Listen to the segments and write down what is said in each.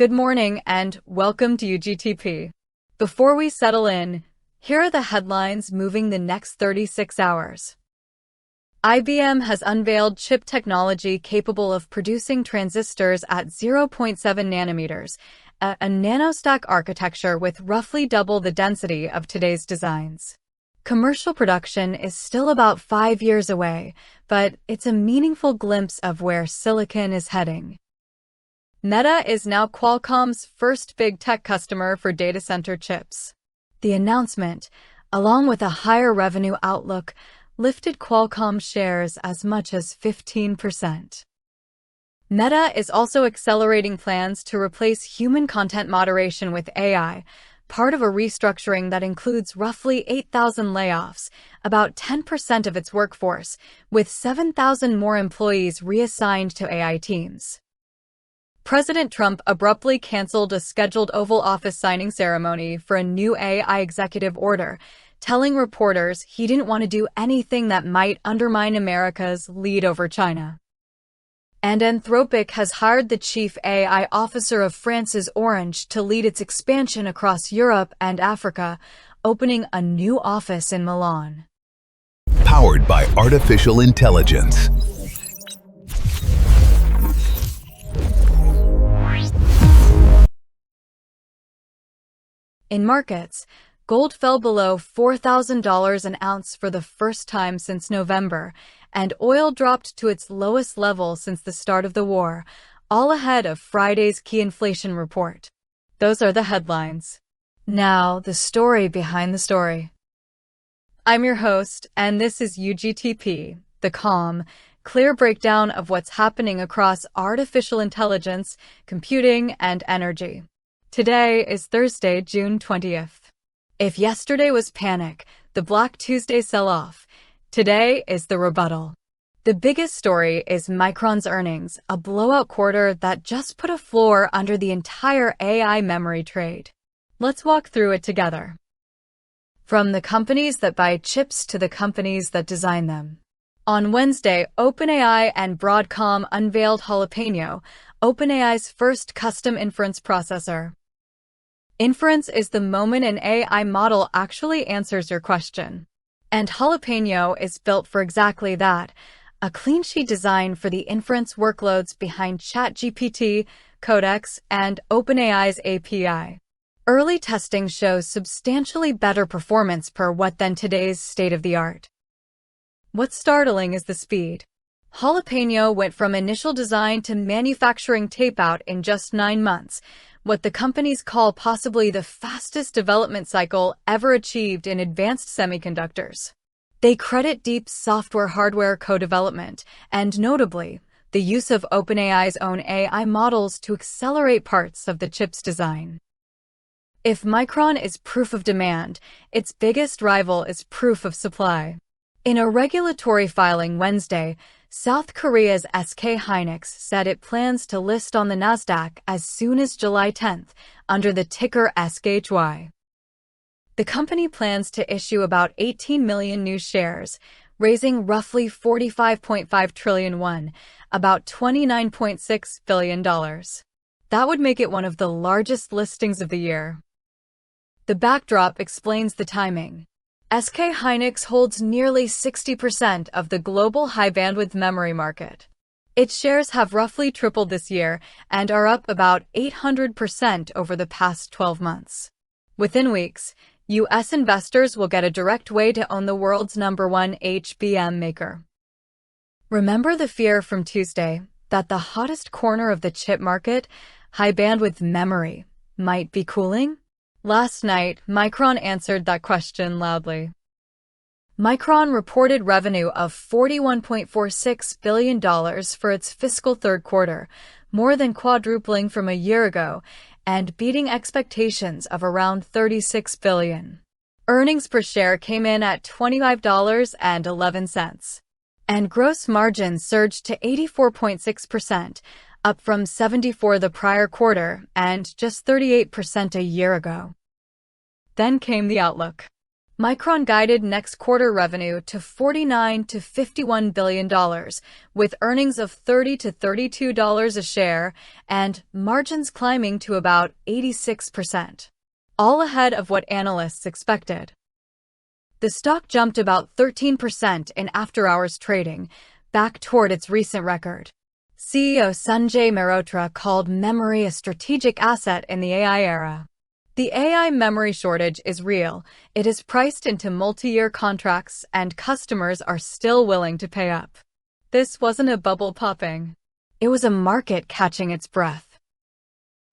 Good morning and welcome to UGTP. Before we settle in, here are the headlines moving the next 36 hours. IBM has unveiled chip technology capable of producing transistors at 0.7 nanometers, a nanostack architecture with roughly double the density of today's designs. Commercial production is still about 5 years away, but it's a meaningful glimpse of where silicon is heading. Meta is now Qualcomm's first big tech customer for data center chips. The announcement, along with a higher revenue outlook, lifted Qualcomm shares as much as 15%. Meta is also accelerating plans to replace human content moderation with AI, part of a restructuring that includes roughly 8,000 layoffs, about 10% of its workforce, with 7,000 more employees reassigned to AI teams. President Trump abruptly canceled a scheduled Oval Office signing ceremony for a new AI executive order, telling reporters he didn't want to do anything that might undermine America's lead over China. And Anthropic has hired the chief AI officer of France's Orange to lead its expansion across Europe and Africa, opening a new office in Milan. Powered by artificial intelligence. In markets, gold fell below $4,000 an ounce for the first time since November, and oil dropped to its lowest level since the start of the war, all ahead of Friday's key inflation report. Those are the headlines. Now, the story behind the story. I'm your host, and this is UGTP, the calm, clear breakdown of what's happening across artificial intelligence, computing, and energy. Today is Thursday, June 20th. If yesterday was panic, the Black Tuesday sell-off, today is the rebuttal. The biggest story is Micron's earnings, a blowout quarter that just put a floor under the entire AI memory trade. Let's walk through it together. From the companies that buy chips to the companies that design them. On Wednesday, OpenAI and Broadcom unveiled Jalapeño, OpenAI's first custom inference processor. Inference is the moment an AI model actually answers your question. And Jalapeño is built for exactly that, a clean sheet design for the inference workloads behind ChatGPT, Codex, and OpenAI's API. Early testing shows substantially better performance per watt than today's state-of-the-art. What's startling is the speed. Jalapeño went from initial design to manufacturing tape-out in just 9 months, what the companies call possibly the fastest development cycle ever achieved in advanced semiconductors. They credit deep software-hardware co-development, and notably, the use of OpenAI's own AI models to accelerate parts of the chip's design. If Micron is proof of demand, its biggest rival is proof of supply. In a regulatory filing Wednesday, South Korea's SK Hynix said it plans to list on the Nasdaq as soon as July 10th, under the ticker SKHY. The company plans to issue about 18 million new shares, raising roughly 45.5 trillion won, about $29.6 billion. That would make it one of the largest listings of the year. The backdrop explains the timing. SK Hynix holds nearly 60% of the global high-bandwidth memory market. Its shares have roughly tripled this year and are up about 800% over the past 12 months. Within weeks, U.S. investors will get a direct way to own the world's #1 HBM maker. Remember the fear from Tuesday that the hottest corner of the chip market, high-bandwidth memory, might be cooling? Last night, Micron answered that question loudly. Micron reported revenue of $41.46 billion for its fiscal third quarter, more than quadrupling from a year ago, and beating expectations of around $36 billion. Earnings per share came in at $25.11, and gross margin surged to 84.6%, up from 74% the prior quarter and just 38% a year ago. Then came the outlook. Micron guided next quarter revenue to $49 to $51 billion, with earnings of $30 to $32 a share and margins climbing to about 86%, all ahead of what analysts expected. The stock jumped about 13% in after-hours trading, back toward its recent record. CEO Sanjay Mehrotra called memory a strategic asset in the AI era. The AI memory shortage is real. It is priced into multi-year contracts, and customers are still willing to pay up. This wasn't a bubble popping. It was a market catching its breath.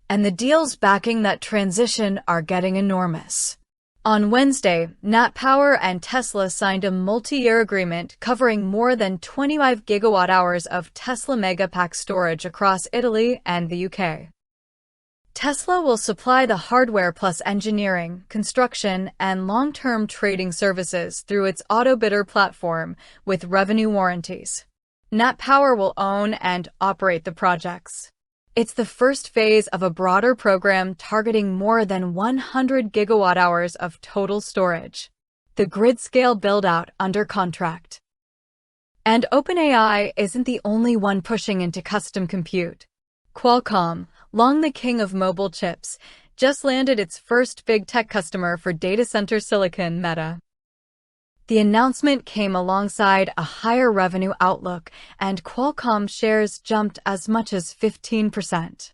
And the deals backing that transition are getting enormous. On Wednesday, NatPower and Tesla signed a multi-year agreement covering more than 25 GWh of Tesla Megapack storage across Italy and the UK. Tesla will supply the hardware plus engineering, construction, and long-term trading services through its AutoBidder platform with revenue warranties. NatPower will own and operate the projects. It's the first phase of a broader program targeting more than 100 GWh of total storage. The grid-scale build-out under contract. And OpenAI isn't the only one pushing into custom compute. Qualcomm, long the king of mobile chips, just landed its first big tech customer for data center silicon, Meta. The announcement came alongside a higher revenue outlook, and Qualcomm shares jumped as much as 15%.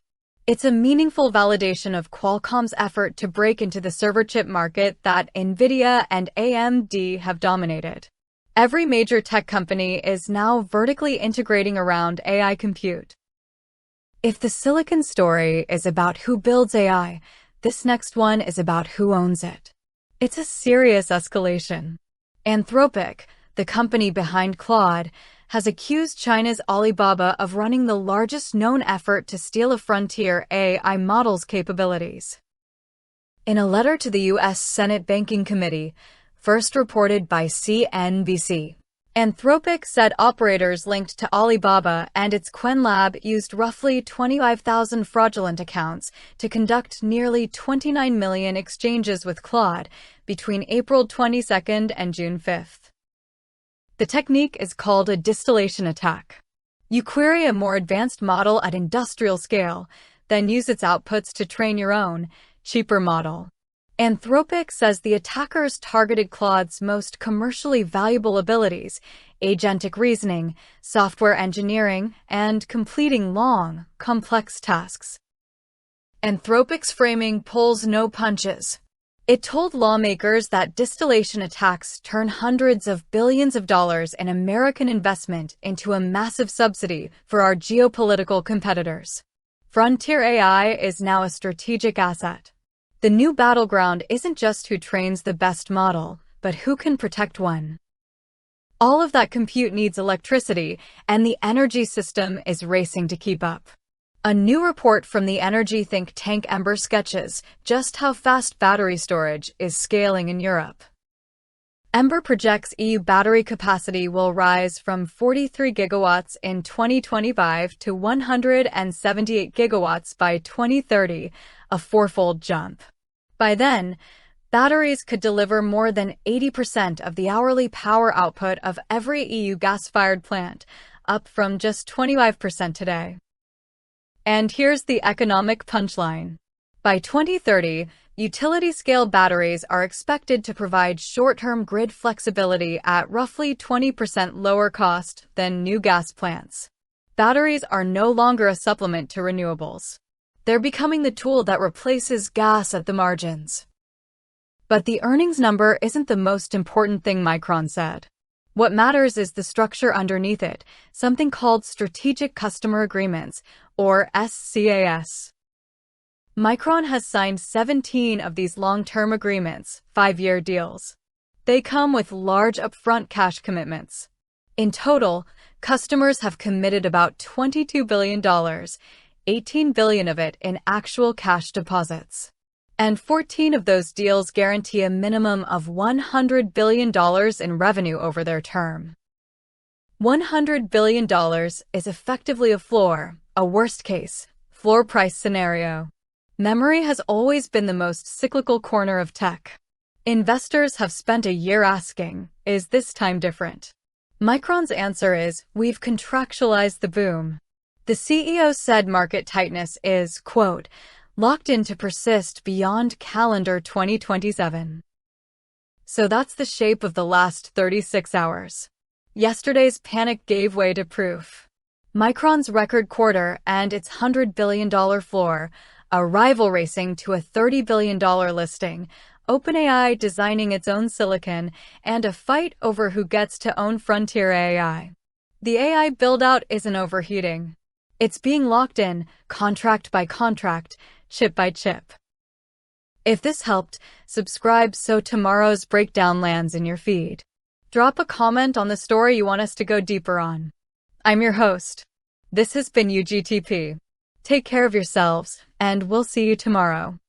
It's a meaningful validation of Qualcomm's effort to break into the server chip market that NVIDIA and AMD have dominated. Every major tech company is now vertically integrating around AI compute. If the silicon story is about who builds AI, this next one is about who owns it. It's a serious escalation. Anthropic, the company behind Claude, has accused China's Alibaba of running the largest known effort to steal a frontier AI model's capabilities. In a letter to the U.S. Senate Banking Committee, first reported by CNBC, Anthropic said operators linked to Alibaba and its QuenLab used roughly 25,000 fraudulent accounts to conduct nearly 29 million exchanges with Claude between April 22 and June 5. The technique is called a distillation attack. You query a more advanced model at industrial scale, then use its outputs to train your own, cheaper model. Anthropic says the attackers targeted Claude's most commercially valuable abilities, agentic reasoning, software engineering, and completing long, complex tasks. Anthropic's framing pulls no punches. It told lawmakers that distillation attacks turn hundreds of billions of dollars in American investment into a massive subsidy for our geopolitical competitors. Frontier AI is now a strategic asset. The new battleground isn't just who trains the best model, but who can protect one. All of that compute needs electricity, and the energy system is racing to keep up. A new report from the energy think tank Ember sketches just how fast battery storage is scaling in Europe. Ember projects EU battery capacity will rise from 43 gigawatts in 2025 to 178 gigawatts by 2030, a fourfold jump. By then, batteries could deliver more than 80% of the hourly power output of every EU gas-fired plant, up from just 25% today. And here's the economic punchline. By 2030, utility-scale batteries are expected to provide short-term grid flexibility at roughly 20% lower cost than new gas plants. Batteries are no longer a supplement to renewables. They're becoming the tool that replaces gas at the margins. But the earnings number isn't the most important thing, Micron said. What matters is the structure underneath it, something called Strategic Customer Agreements, or SCAS. Micron has signed 17 of these long-term agreements, 5-year deals. They come with large upfront cash commitments. In total, customers have committed about $22 billion, $18 billion of it in actual cash deposits. And 14 of those deals guarantee a minimum of $100 billion in revenue over their term. $100 billion is effectively a floor, a worst-case, floor price scenario. Memory has always been the most cyclical corner of tech. Investors have spent a year asking, is this time different? Micron's answer is, we've contractualized the boom. The CEO said market tightness is, quote, locked in to persist beyond calendar 2027. So that's the shape of the last 36 hours. Yesterday's panic gave way to proof. Micron's record quarter and its $100 billion floor, a rival racing to a $30 billion listing, OpenAI designing its own silicon, and a fight over who gets to own frontier AI. The AI build-out isn't overheating. It's being locked in, contract by contract, chip by chip. If this helped, subscribe so tomorrow's breakdown lands in your feed. Drop a comment on the story you want us to go deeper on. I'm your host. This has been UGTP. Take care of yourselves, and we'll see you tomorrow.